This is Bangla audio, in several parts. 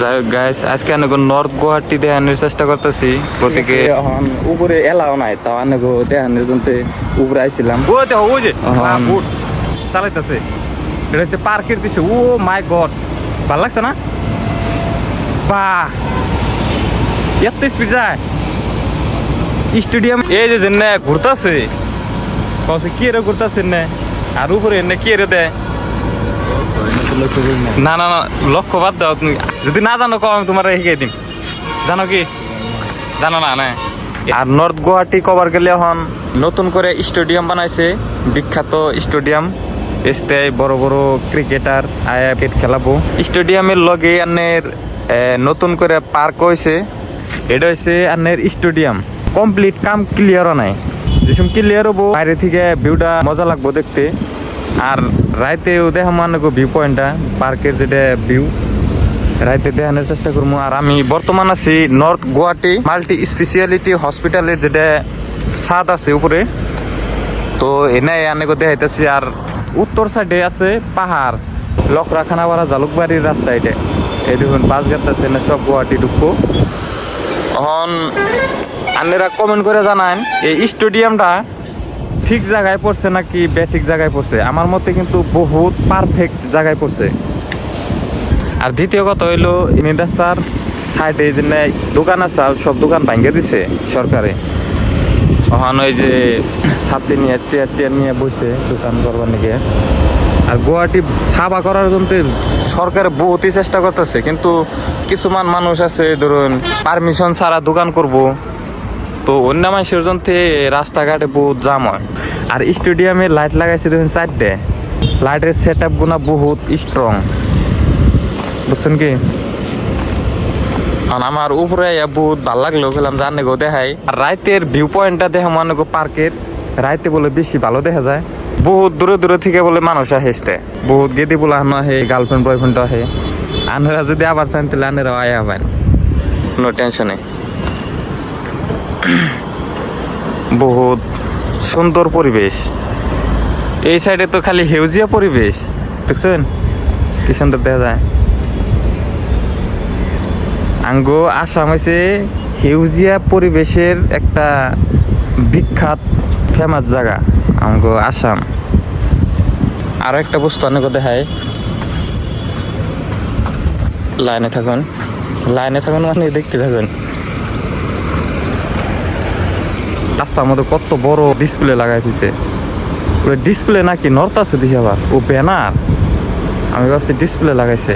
যাই হোক গাইস, আজকে অনেক নর্থ গুয়াহাটি দেখানোর চেষ্টা করতেছি। প্রতীকে উপরে এলাও নাই, তাও অনেক দেখানোর জন্য উপরে আইছিলাম। ও দেখো, ওই যে বুট চালাইতেছে, এটা হচ্ছে পার্কের দৃশ্য। ও মাই গড, ভালো লাগছে না? বাহ, এত স্পিড যায় স্টেডিয়াম। এই যে জেনে ঘুরতেছে, কি এর ঘুরতেছে না, আর উপরে এনে কি এর দেয়। না না না, লক্ষ্য বাদ দাও। তুমি যদি না জানো কম, আমি তোমার শিখিয়ে দিন। জানো কি? জানো না না। আর নর্থ গুয়াহাটি কভার গেলে এখন নতুন করে স্টেডিয়াম বানাইছে, বিখ্যাত স্টেডিয়াম। এসতে বড় বড় ক্রিকেটার আয়া ক্রিকেট খেলাবো। স্টেডিয়ামের লগে আনের নতুন করে পার্ক হয়েছে। এটা হয়েছে আনের স্টেডিয়াম, কমপ্লিট কাম ক্লিয়ারও নাই। যেসব ক্লিয়ার হবো, বাইরে থেকে ভিউটা মজা লাগবো দেখতে। আর রাইতেও দেখা মানে ভিউ পয়েন্টটা, পার্কের যেটা ভিউ রাইতে দেখানোর চেষ্টা করবো। আর আমি বর্তমান আছি নর্থ গুয়াহাটি মাল্টি স্পেশালিটি হসপিটালের যেটা ছাদ আছে উপরে, তো এনে অনেক দেখাইতেছি। আর উত্তর সাইডে আছে পাহাড়, লকরা খানাপাড়া জালুকবাড়ির রাস্তা। এটা এই দেখুন বাস গাড়তেছে না, সব গুয়াহাটি ঢুকবো। এখন আপনারা কমেন্ট করে জানান এই স্টেডিয়ামটা ঠিক জায়গায় পড়ছে নাকি বেঠিক জায়গায় পড়ছে। আমার মতে কিন্তু বহুত পারফেক্ট জায়গায় পড়ছে। আর দ্বিতীয় কথা হইলো, মেন রাস্তার সাইডে যে দোকান আছে, সব দোকান ভাঙ্গে দিছে সরকারে। ওখানে ওই যে ছাত্রী নিয়ে চেয়ার টেয়ার নিয়ে বসে দোকান করবার নাকি। আর গুয়াহাটি ছাপা করার জন্য সরকার বহুতই চেষ্টা করতেছে, কিন্তু কিছুমান মানুষ আছে ধরুন পারমিশন ছাড়া দোকান করব, তো অন্য মানুষের জন্য রাস্তাঘাটে বহুত জাম হয়। আর স্টেডিয়ামে লাইট লাগাইছে দেখুন 4টে। লাইটের সেট আপ গুলা বহুত স্ট্রং, বুঝছেন কি? আমার উপরে বহুত ভাল লাগলো, গেলাম জানে গো দেখাই। আর রাইতের ভিউ পয়েন্টটা দেখা মনে গো পার্কের রাইতে বলে বেশি ভালো দেখা যায়। বহুত দূরে দূরে থেকে বলে মানুষ আসতে, বহুত গেদি বলে আনো আহে, গার্লফ্রেন্ড বয়ফ্রেন্ড আহে। আনারা যদি আবার চান তাহলে আনারাও আয় হবেন, কোনো টেনশন নেই। বহুত সুন্দর পরিবেশ। এই সাইডে তো খালি হেউজিয়া পরিবেশ, দেখছেন কি সুন্দর দেখা যায়। আঙ্গো আসাম হয়েছে হেউজিয়া পরিবেশের একটা বিখ্যাত ফেমাস জায়গা আঙ্গো আসাম। আরো একটা বস্তু অনেক দেখায়, লাইনে থাকুন, লাইনে থাকুন মানে দেখতে থাকুন। রাস্তার মধ্যে কত বড় ডিসপ্লে লাগাই দিছে। ওই ডিসপ্লে নাকি নর্থ আছে দেখি, আবার ও ব্যানার, আমি ভাবছি ডিসপ্লে লাগাইছে।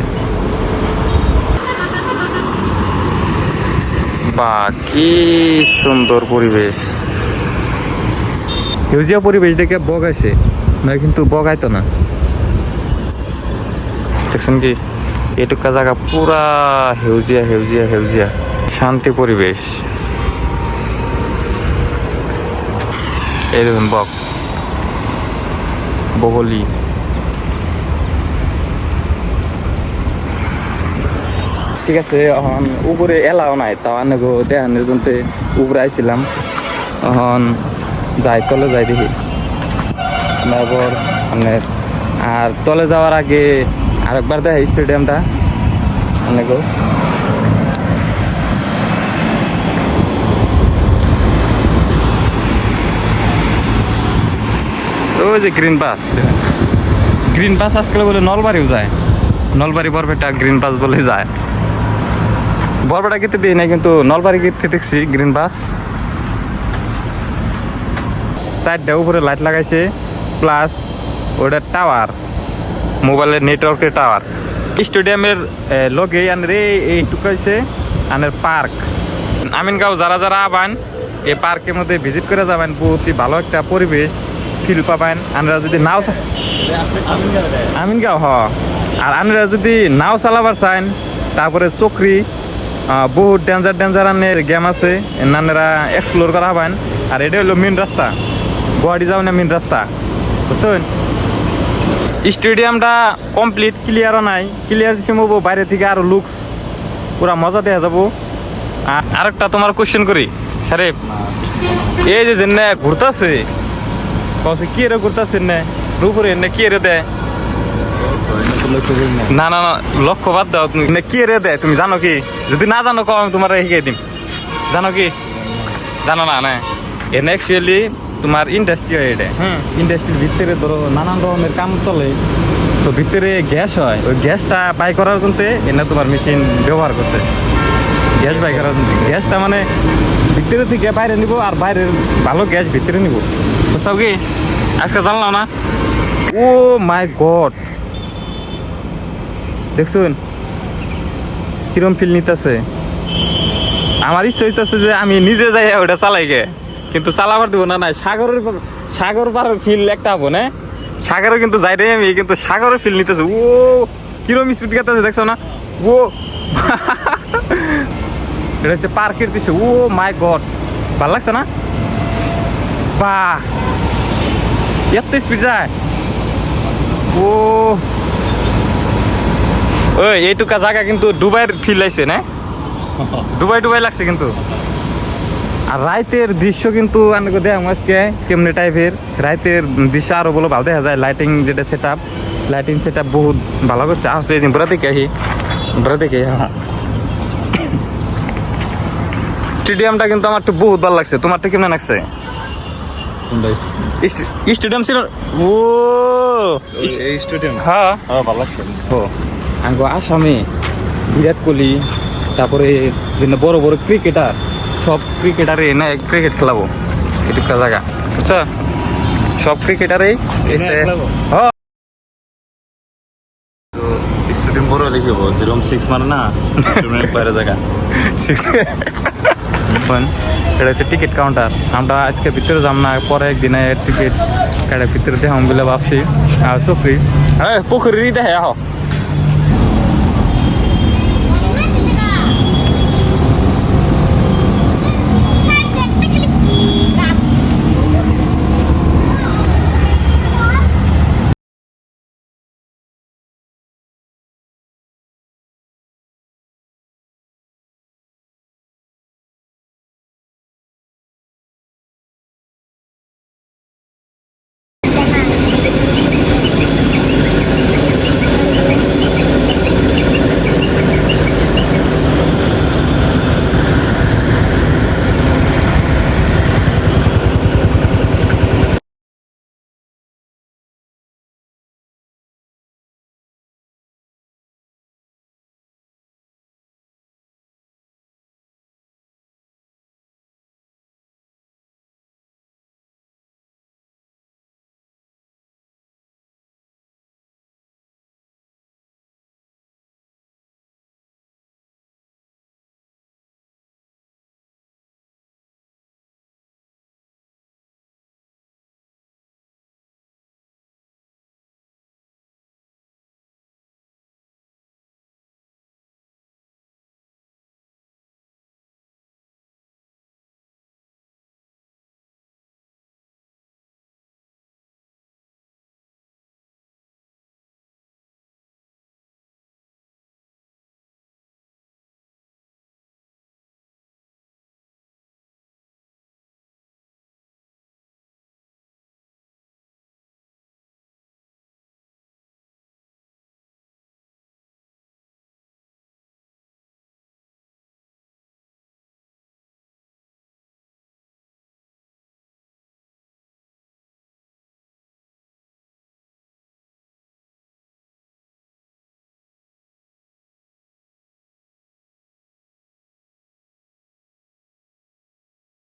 বা কি সুন্দর পরিবেশ, হেউজিয়া পরিবেশ দেখে বগাইছে না, কিন্তু বগাইতো না। দেখছেন কি এটুকা জায়গা পুরা হেউজিয়া হেউজিয়া হেউজিয়া, শান্তি পরিবেশ। এই দেখুন বগলি। ঠিক আছে, এখন উপরে এলাও নাই, তাও অনেক দেখানোর জন্য উপরে আইছিলাম। এখন যাই তলে যাই দেখি তারপর অনেক। আর তলে যাওয়ার আগে আরেকবার দেখে স্টেডিয়ামটা অনেক। ওই যে গ্রিন বাস আজকাল বলে নলবাড়িও যায়, নলবাড়ি বরপেটা গ্রিন বাস বলে যায়। বরপেটা গেতে দিই না, কিন্তু নলবাড়ি গেতে দেখছি গ্রিন বাস। 4টে উপরে লাইট লাগাইছে, প্লাস ওটা টাওয়ার, মোবাইলের নেটওয়ার্কের টাওয়ার। স্টেডিয়ামের লগে আনের এইটুকু হয়েছে আনের পার্ক। আমিনগাঁও যারা যারা আবান এই পার্কের মধ্যে ভিজিট করে যাবেন, বহুতই ভালো একটা পরিবেশ ফিল পাবেন। আপনারা যদি নাও আমিনগাঁও আর আপনারা যদি নাও চালাবার চান, তারপরে চক্রি, বহুত ডেঞ্জার আনের গেম আছে, আপনারা এক্সপ্লোর করা হবেন। আর এটা হলো মেন রাস্তা, গুয়াহাটি যাও না মেন রাস্তা, বুঝছেন? স্টেডিয়ামটা কমপ্লিট ক্লিয়ারও নাই, ক্লিয়ার সম্ভব বাইরে থেকে আরো লুকস পুরা মজা দেখা যাবো। আরেকটা তোমার কোশ্চেন করি সারেব, এই যে জেনে ঘুরতেছে কি এর ঘুরতেছে না উপরে, কি এর দেয় না না না, লক্ষ্য বাদ দাও। তুমি কি রে দেয় তুমি জানো কি? যদি না জানো কও, আমি তোমার শিখিয়ে দিন। জানো কি? জানো না না, এনে অ্যাকচুয়ালি তোমার ইন্ডাস্ট্রি হয় এটা। হ্যাঁ, ইন্ডাস্ট্রির ভিতরে ধরো নানান রকমের কাম চলে, তো ভিতরে গ্যাস হয়। ওই গ্যাসটা বাই করার জন্য এনে তোমার মেশিন ব্যবহার করছে। গ্যাস বাই করার জন্য গ্যাসটা মানে ভিতরে থেকে বাইরে নিব, আর বাইরের ভালো গ্যাস ভিতরে নিব। বুঝছো কি? আজকে জানলাম না। ও মাই গড, দেখছুন কিরম ফিল নিতেছে। আমার ইচ্ছা হইতেছে যে আমি নিজে যাই ওটা চালাই গে, কিন্তু চালাবার দিব না। নাই সাগর পাড়ের ফিল একটা হবো না। সাগরে কিন্তু যাই রে আমি, কিন্তু সাগরের ফিল নিতেছে। ও কিরম স্পিড কাটতেছে দেখছো না? ও এটা হচ্ছে পার্কের দৃশ্য। ও মাই গড, ভালো লাগছে না? বাহ, এত স্পিড যায়। ও ওই এইটুকা জায়গা কিন্তু দুবাইয়ের ফিল লাগছে না? দুবাই লাগছে কিন্তু। আর রাইতের দৃশ্য কিন্তু অনেকে দেখ আজকে কেমনি টাইপের রাইতের দৃশ্য আরো বলো ভালো দেখা যায়। লাইটিং যেটা লাইটিং সেট আপ বহুত ভালো করছে। আসলে এই দিন বড় দেখে আহি, বড় দেখে। হ্যাঁ, স্টেডিয়ামটা কিন্তু আমার তো বহুত ভালো লাগছে। তোমারটা কেমন লাগছে? স্টেডিয়াম ছিল। ও এই স্টেডিয়াম হ্যাঁ ভালো লাগছে। ও আঙ্গো আসামে বিরাট কোহলি, তারপরে বিভিন্ন বড় বড় ক্রিকেটার, সব ক্রিকেটারে না ক্রিকেট খেলাবো এটুকটা জায়গা, বুঝছো? সব ক্রিকেটারেই স্টেডিয়াম বড় লিখিব 06 মানে না বাইরে জায়গা। এটা হচ্ছে টিকিট কাউন্টার। আমরা আজকে ভিতরে যাম না, পরে একদিনে টিকিট কাটার ভিতরে দেখাম বলে ভাবছি। আর সফরি হ্যাঁ পুকুরি দেখে আহ